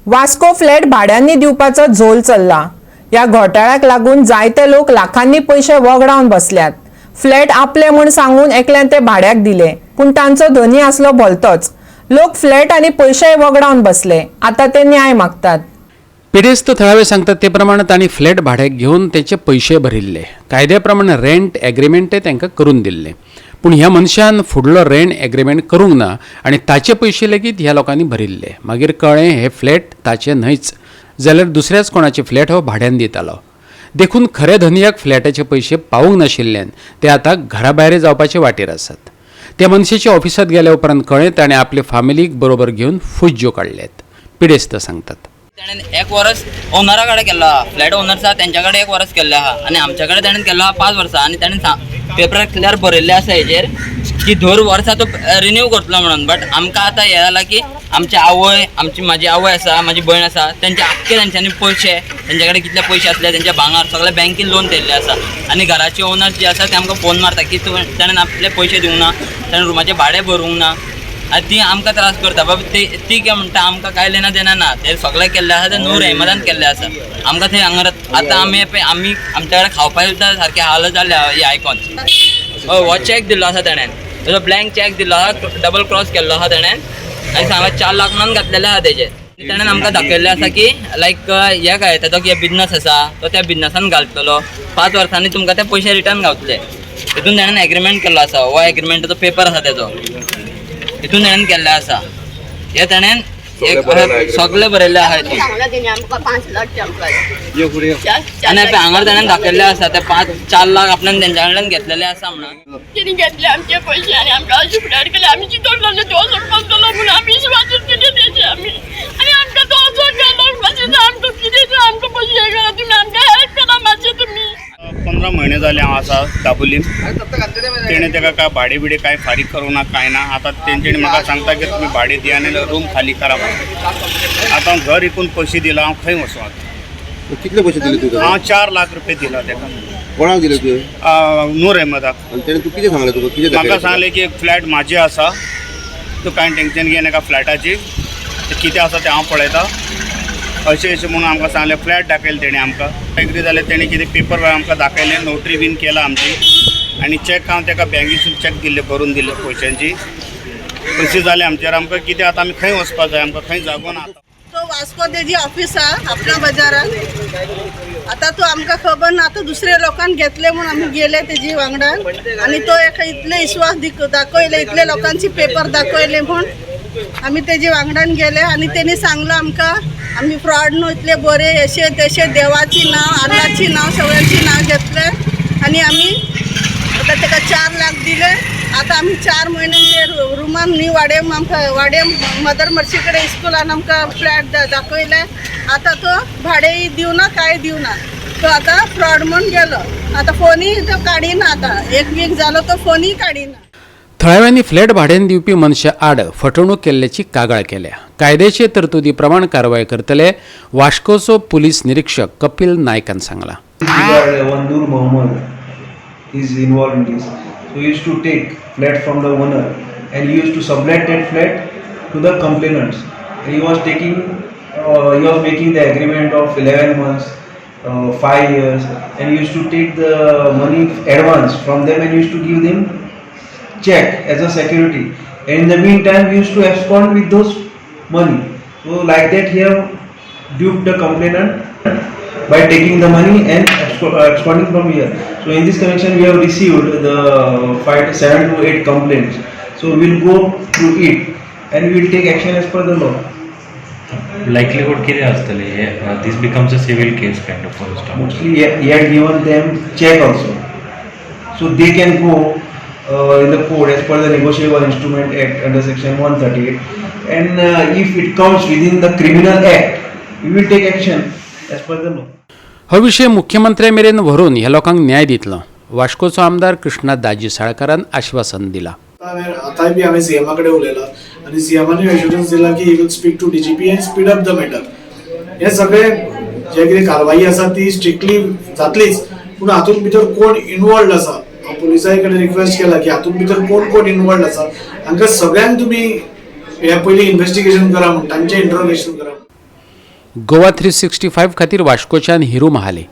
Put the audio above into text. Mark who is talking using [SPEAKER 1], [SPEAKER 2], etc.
[SPEAKER 1] Vasco flat भाड्यांनी दिवपाचो झोल चल्ला। या घोटाळ्याक लागून जायते लोक लाखांनी पैसे वगडावन बसल्यात। फ्लॅट आपले म्हूण सांगून एकल्यान ते भाड्याक दिले, पण तांचो धनी असलो भलतोच। लोक फ्लॅट आणि पैसे वगडावन बसले, आता ते न्याय मागतात।
[SPEAKER 2] पिडेस्त थळावे सांगतात ते प्रमाणे तांणी फ्लॅट भाड्याक घेवन त्याचे पैसे भरिल्ले, कायद्या प्रमाणे रेंट एग्रीमेंट तांकां करून दिल्ले। पूण ह्या मनशान फुडलो रेंट एग्रीमेंट करूंक ना आनी ताचे पैसे लेगीत ह्या लोकांनी भरिल्ले। मागीर कळ्ळें हे फ्लॅट ताचे न्हयच, जाल्यार दुसऱ्याच कोणाचे फ्लॅट हो भाड्यान दितालो। देखून खरे धनियाक फ्लॅटाचे पैसे पावूंक नाशिल्ल्यान ते आतां घरा भायर जावपाचे वाटेर आसात। त्या मनशाच्या ऑफिसात गेल्या उपरांत कळ्ळें ताणें आपले फॅमिलीक बरोबर घेवन फुज्ज्यो काडल्यात। पिडेस्त सांगतात
[SPEAKER 3] ताणें 1 वर्स ओनरा कडेन केल्लो आहा, फ्लॅट ओनर्स आहा तेंच्या कडेन 1 वर्स केल्लो आहा आनी आमच्या कडेन ताणें केल्लो आहा 5 वर्सां। आनी ताणें पेपरार क्लियर बरयल्लें आसा हेजेर की 2 वर्सां तो रिन्यू करतलो म्हणून। बट आमकां आतां हें जालां की आमची आवय, म्हाजी आवय आसा, म्हाजी भयण आसा, तेंचे आख्खे तेंच्यांनी पयशे, तेंच्या कडेन कितले पयशे आसले, तेंचे भांगर सगळे बँकेन लोन दिल्ले आसा। आनी घराचे ओनर्स जे आसा ते आमकां फोन मारता की ताणें आपले पयशे दिवंक ना, ताणें रूमाचें भाडें भरूंक ना, आनी ती आमकां त्रास करता। बाबा ती काय म्हणटा आमकां काय लेना देना ना, ते सगळें केल्लें आसा ते नूर अहमदान केल्लें आसा। आमकां थंय हांगा आतां आमी आमच्या कडेन खावपाक सुद्दां सारके हाल जाल्ले हे आयकोन। हो चॅक दिल्लो आसा ताणें, तेजो ब्लँक चॅक दिल्लो आहा, डबल क्रॉस केल्लो आहा ताणें आनी सांगला 4 लाख म्हणून घातलेले आहा तेजे। ताणें आमकां दाखयल्लें आसा की लायक हे काय तेजो कितें बिजनस आसा तो त्या बिजनसान घालतलो, 5 वर्सांनी तुमकां ते पयशे रिटर्न गावतले। तितून ताणें एग्रीमेंट केल्लो आसा, हो एग्रीमेंटाचो पेपर आसा तेजो, हितून ताणें केल्लें आसा। हे ताणें सगळें बरयल्लें आहा हितून आनी हांगा ताणें दाखयल्लें आसा ते 4 लाख आपल्यान तेंच्या कडल्यान घेतलेले आसा म्हणून।
[SPEAKER 4] तिने घेतले आमचे पैसे आणि आमकां अशें फुडार केले, आमी चिंतून तो सोडपाक गेलो म्हणून आमी विश्वासून कितें तेजे आमी आनी आमकां तो असो केलो मातशें आमकां कितें आमकां पयशे करा, तुमी आमकां हेल्प करा मातशें तुमी।
[SPEAKER 5] 15 महिने झाले हांव आसा दाबोलीम। तेणें ताका काय भाडे बिडे काय फारीक करूं ना काय ना। आता तेंच्यांनी म्हाका सांगता की तुमी भाडे दिया आनी रूम खाली करा म्हणून। आतां हांव घर विकून पयशे दिला, हांव खंय वचूं आतां?
[SPEAKER 6] कितले पैसे दिले तुका?
[SPEAKER 5] हांव 4 लाख रुपये दिला ताका।
[SPEAKER 6] कोणाक दिले तुवें?
[SPEAKER 5] नूर अहमदाक।
[SPEAKER 6] आनी तेणें तूं कितें सांगलें तुका? कितें
[SPEAKER 5] म्हाका सांगलें की फ्लॅट म्हाजे आसा, तूं कांय टेंशन घे नाका फ्लॅटाची, कितें आसा तें हांव पळयतां अशें म्हणून आमकां सांगलें। फ्लॅट दाखयलें तेणें आमकां, एग्री जालें तेणें कितें पेपर आमकां दाखयलें, नोटरी बीन केला आमची आनी चॅक हांव ताका बँकेसून चॅक दिल्ले, भरून दिले पयशांची। पयशे जाले आमचेर, आमकां कितें आतां आमी खंय वचपाक जाय, आमकां खंय जागो ना।
[SPEAKER 7] तो वास्को तेजी ऑफिस आहा आपणा बाजारात। आता तो आमकां खबर ना, आता दुसऱ्या लोकांक घेतले म्हणून आमी गेले तेजी वांगडान आनी तो एका इतले विश्वास दाखयले, इतले लोकांची पेपर दाखयले म्हणून आमी तेजी वांगडान गेले आनी तेणी सांगलो आमकां आमी फ्रॉड न्हू, इतले बरे अशे तशे, देवाची नांव, आल्लाची नांव, सगळ्यांची नांव घेतले आनी आमी आतां ताका 4 लाख दिले। आता आमी 4 महिने ते रुमान न्ही वाडेम आमकां वाडेम मदर मर्शी कडेन इस्कुलान आमकां फ्लॅट दाखयले। आता तो भाडेय दिवना काय दिवना, तो आता फ्रॉड म्हणून गेलो। आता फोनय तो काडिना, आता 1 वीक जालो तो फोनय काडिना।
[SPEAKER 2] थळाव्यांनी फ्लॅट भाड्यान दिवपी मनशा आड फटवणूक केल्ल्याची कागाळ केल्या। कायद्याचे तरतुदी प्रमाण कारवाय करतले, वास्कोचो पुलीस निरीक्षक कपिल नायकान सांगला।
[SPEAKER 8] Nur Mohammed is involved in this. So he used to take flat from the owner and he used to sublet that flat to the complainants. And he was making the agreement of 11 months, 5 years, and he used to take the money advance from them and used to give them check as a security. And in the meantime, we used to abscond with those money. So like that, he have duped the complainant by taking the money and absconding from here. So in this connection, we have received the 7 to 8 complaints. So we'll go through it and we'll take action as per the law.
[SPEAKER 9] Likelihood किती असतले हे? This becomes a civil case kind of first.
[SPEAKER 8] Mostly he had given them check also, so they can go in the court as per the Negotiable Instrument Act under section 138, and if it comes within the criminal act, we will take action as per the law.
[SPEAKER 2] हो विषय मुख्यमंत्र्या मेरेन व्हरून ह्या लोकांक न्याय दितलो, वास्कोचो आमदार कृष्णा दाजी साळकारान आश्वासन दिला।
[SPEAKER 10] आतांय बी हांवें सीएमा कडेन उलयला आनी सीएमानी एश्युरन्स दिला की ही will speak to DGP and speed up the matter. हे सगळे जे कितें कारवाई आसा ती स्ट्रिक्टली जातलीच, पूण हातूंत भितर कोण इनवॉल्ड आसा, पुलिसाय कडेन रिक्वेस्ट केला की हातूंत भितर कोण कोण इनवॉल्ड आसा हांकां सगळ्यांक तुमी हे पयलीं इन्व्हेस्टिगेशन करा, म्हणून तांचें इंट्रोगेशन करा।
[SPEAKER 2] गोवा 365 खातीर वास्कोच्यान हिरू महाले.